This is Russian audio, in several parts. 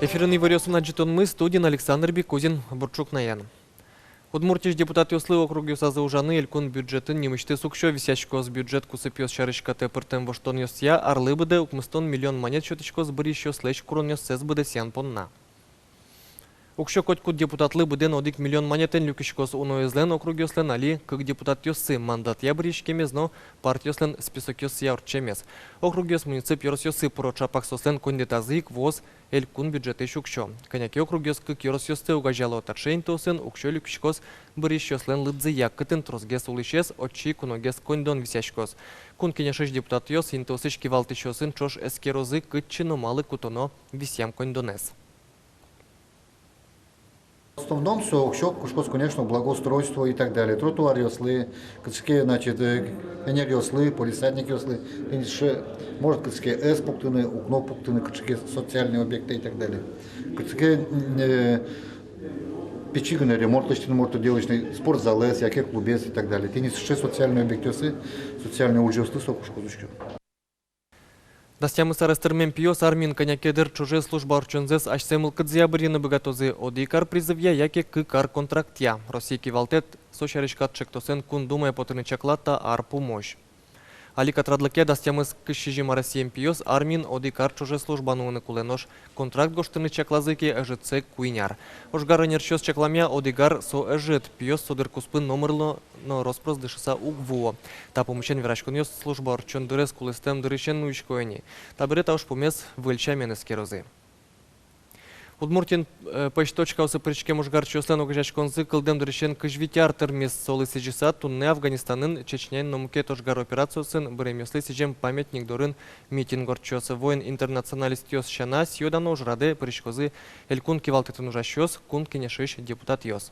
Эфирный варёсына мы студин Александр Бекузин, Бурчук Наян. Удмуртиш депутат Юслы округ Юсазы Ужаны Элькун бюджетін немышты сукшо висящкоз бюджет кусыпьёс шарышка тепыртем воштон ёсья арлыбыды укмыстон миллион монет шотышкоз бырищё слэш крон ёссез быды сян понна. Укшо котькут депутатлы быден одик миллион монетен люкишкоз уноезлен округ ёслен али, как депутат ёсы мандат ябришкемез, но партия ёслен список ёсья урчемез. Округ ёс муницип ёрос ёсы порочапак сослен кондитазык воз Элькун бюджеты шукшо. Коняки округ ёс кык ёрос ёсты угажало татшейн тосен укшо люкишкоз бырищ ёслен лыдзы яккытын трозгес улышес отчи куногес кондон висяшкоз. Кун кенешеш депутат ёс интосыш кивалты шосын чош эскерозы кытчыно малы кутоно висям кондонес. В основном все, кушкос, конечно, благоустройство и так далее. Тротуар ёслы, качке, значит, энергия ёслы, полисадник ёслы, может, качке эс-пунктыны, укно пунктыны, качке социальные объекты и так далее. Качке печиганы, ремонточный, может, делочный, спортзалы, всякие клубес и так далее. Тени ще социальные объекты ёслы, социальные ужасты, сокушкозочки. Дастямы сарастырмен пиос армин конякедер чуже служба орчонзес ашсемыл кыдзиабырины богатозы одикар призывья яке кыкар контрактья. Россия кивалтет сошаришкат чектосен кун думая потыны чаклата ар помощь. Али катрадлыке дастямыз кышижима Россиям пиос армин одикар чуже службануыны куленош контракт гоштыны чаклазыки эжитсе куиняр. Ошгары нерчёс чакламя одигар со эжит пиос содыр куспын номерло но роспрос дышыса угвуо. Та помощен верашкон ёс служба орчон дырес кулестем дырышен уишкоени. Та берет ауш помес выльчамен эскерозы. Удмуртин почточка осы причке мужгар чослен огажашконзы кылдем дырышен кыжвитяр термес солы сижиса тунне Афганистанын чечнен номукет ошгар операциясын бремеслы сижем памятник дорын митинг орчосы воин интернационалист ёс шана сьёдан ожраде причкозы элькун кивалтытын ужашёс кун кенешиш депутат ёс.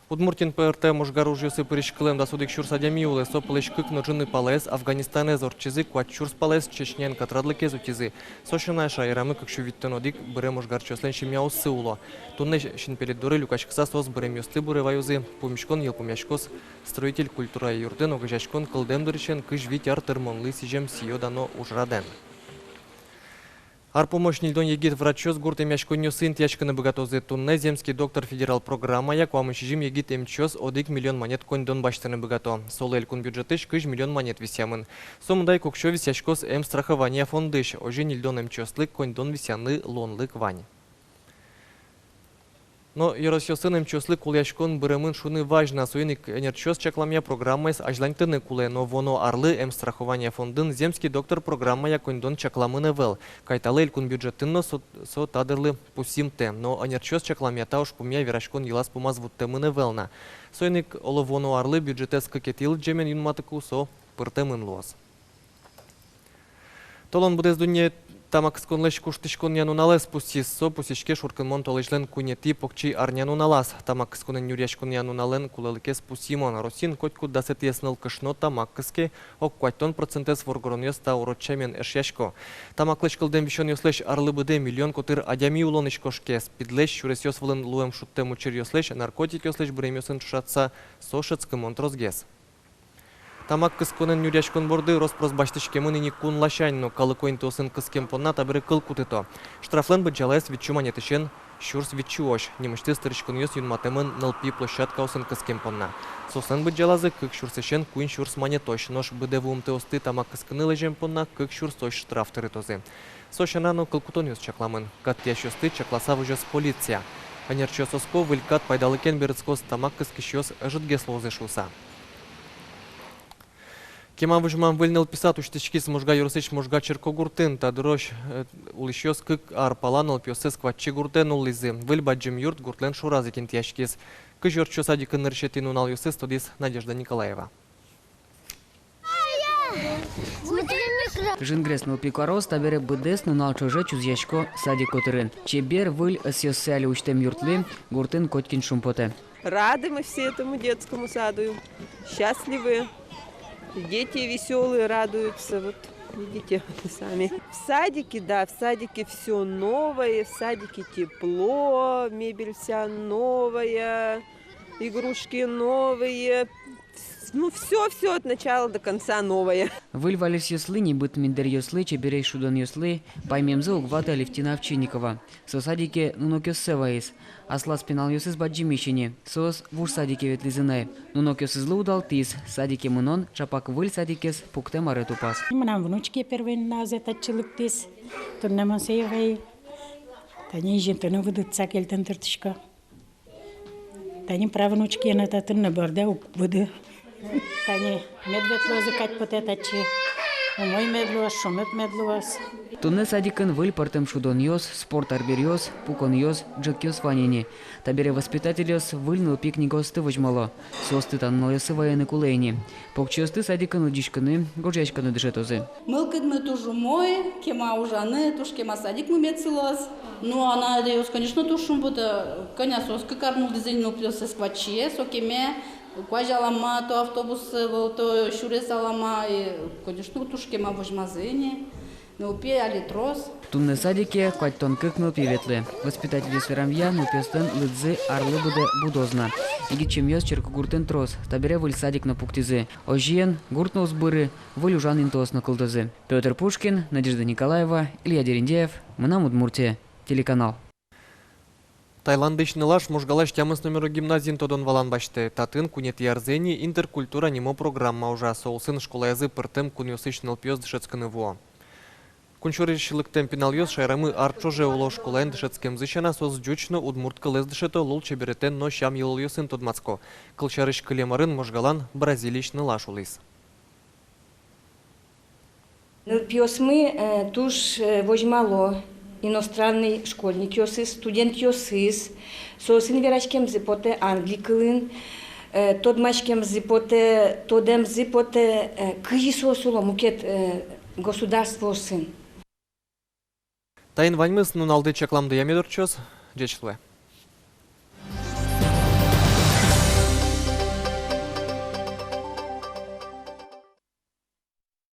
Удмуртин ПРТ мужгар ужёсы причкылем да судик шурс адямиулы сопылыш кык ножыны палес Афганистане зорчизы кват шурс палес чечнен катрадлыке зутизы. Сошана шайрамы кык шувиттен одик бре мужгар чослен шимяусы уло. Тунне шин перед дуры люкачкса сос бре мёсты буры ваюзы помешкон елпумяшкос строитель культура юрден огажашкон кылдем дырышен кыж витяр термонлы сижем сиёдано ужраден. Ар помощь нильдон егит врачёс гурт эмяшко нёсын тяшканы богатозы тунне земский доктор федерал программа як вамышижим егит эмчёс одик миллион монет кондон баштаны богато. Солы элькун бюджетыш кыж миллион монет висямын. Сомдай кокшо висяшкос эм страхования фондыш. Ожи нильдон эмчёслык кондон висяны лонлык вань. Но еросёсын эмчёслык куляшкон бырымын шуны важна. Суйник энерчёс чакламя программайс ажлантыны куле, но воно арлы эм страхования фондын земский доктор программа я кондон чакламыны вел. Кайталы элькун бюджетынно со тадырлы пусимте, но энерчёс чакламя тауш пумя верашкон елас пумаз вуттемыны велна. Суйник оло воно арлы бюджетес какетил джемен юнматыку со пыртемын луаз. Толон будез дунье тамак сконлеш куштышкон януналес пусис со пусишке шуркынмон толышлен кунети покчи арнянуналас. Тамак сконен юряшкон янунален кулелыкес пусимон. Росин котку дасет ясныл кышно тамак кыске ок квайтон процентес воргорон ёста урочемен эшяшко. Тамак лешкылден вишон ёслеш арлыбыде миллион котыр адями улонышкошке. Спидлеш шурес ёсвылын луем шуттем учир ёслеш наркотик ёслеш бремёсын шатса сошецкымон трозгес. Тамак кысконен юряшкон борды роспрос баштышкемын ини кун лашань, но калыкоин тосын кыскем понна табыры кыл кутыто. Штрафлен быджалайс витчу монетышен шурс витчуош. Немышты стырышкон ёс юнматемын нылпи площадка осын кыскем понна. Сослен быджалазы кык шурсышен куин шурс монетош. Нош быдевум теосты тамак кыскыны лежем понна кык шурс тош штраф тырытозы. Сошанано кылкутон ёс чакламын. Каттяш ёсты чакласа выжёс полиция. Анерчо соско вылькат пайдалыкен берыцкос тамак кыскыш ёс жытгес лозы шуса. Кема выжмам выльныл писат уштычкис мужга юрсыч мужга черко гуртын, тадрош улышёс кык арпаланыл пёсес кватчи гуртен уллизы. Выль баджим юрт гуртлен шуразы кентяшкис. Кыж юртчо садикын ныршетин унал юсес тодис Надежда Николаева. Жингрес но пикарос табере бдес но нал чуже чузьяшко сади котырын. Чебер выль сёсяли уштем юртлы гуртын коткин шумпоте. Рады мы все этому детскому саду, счастливы. Дети веселые, радуются, вот видите сами. В садике, да, в садике все новое, в садике тепло, мебель вся новая, игрушки новые, Ну, все от начала до конца новое. Выль валис ёслы, не быт миндер ёслы, чеберей шудан ёслы, паймемзы угвата Алевтина Овчинникова. Со садике нунок ёссеваис, асла спинал ёсыз баджимищине, сос вур садике ветлизынай. Нунок ёсызлы удал тис, садике мунон, чапак выль садикес пукте маре тупас. Нам внучки первый наз этот человек тис, то нам сеевай, тани жентаны выдут цакель тентертышка. Тани правнучки на татын на борда выды. Тани медведло закать потетачи, мой медло, шумет медлоас. Тунне садикын выль партем шудон ёс, спорт арбер ёс, пукон ёс, джек ёс ванини. Табере воспитатель ёс выльнул пикник осты вожмало. Состы таннал ёсы военный кулейни. Покчёсты садикын удишканы, гожечканы дышетозы. Мылкыд мы тоже мой, кема ужаны, туш кема садик мы мецелос. Ну, она даёс, конечно, тушум буде, коня соска карнул дизайну плюс скваче, сокеме, кважалама, то автобус, то шуресалама, и, конечно, туш кема вожмазыни. Ну, пе трос. Тунне садике кать тонкык ныл пиветле. Воспитатель сверамья ну пестен лыдзы арлы буде будозна. Иги чем ёс черку гуртен трос, табере выль садик на пуктизы. Ожиен, гурт на узбыры, выль ужан интос на кылдызы. Петр Пушкин, Надежда Николаева, Илья Дерендеев, Мынам Удмуртия, телеканал. Таиландышны лаш можгалаш тямыс номеру гимназин тодон валан башты. Татын кунет ярзени интеркультура нимо программа уже соусын школа язы пыртым куньосычныл пьёс дышецканы во. Кунчуришилыктен пиналйос шайрамы арчоже уло школаен дышецкем зычана соз джучно удмуртка лез дышето лул чеберетен но шам йылйосын тодмацко. Кылчарыш кылемарын можгалан бразиличны лаш улыс. Пьосмы туш возьмало иностранный школьник йосыз, студент йосыз, сосын верачкем зипоте англикылын, тодмачкем зипоте, тодем зипоте кыйсосуло мукет государство сын. Тайын ваньмыс нуналды чакламды ямедорчос, жечлы.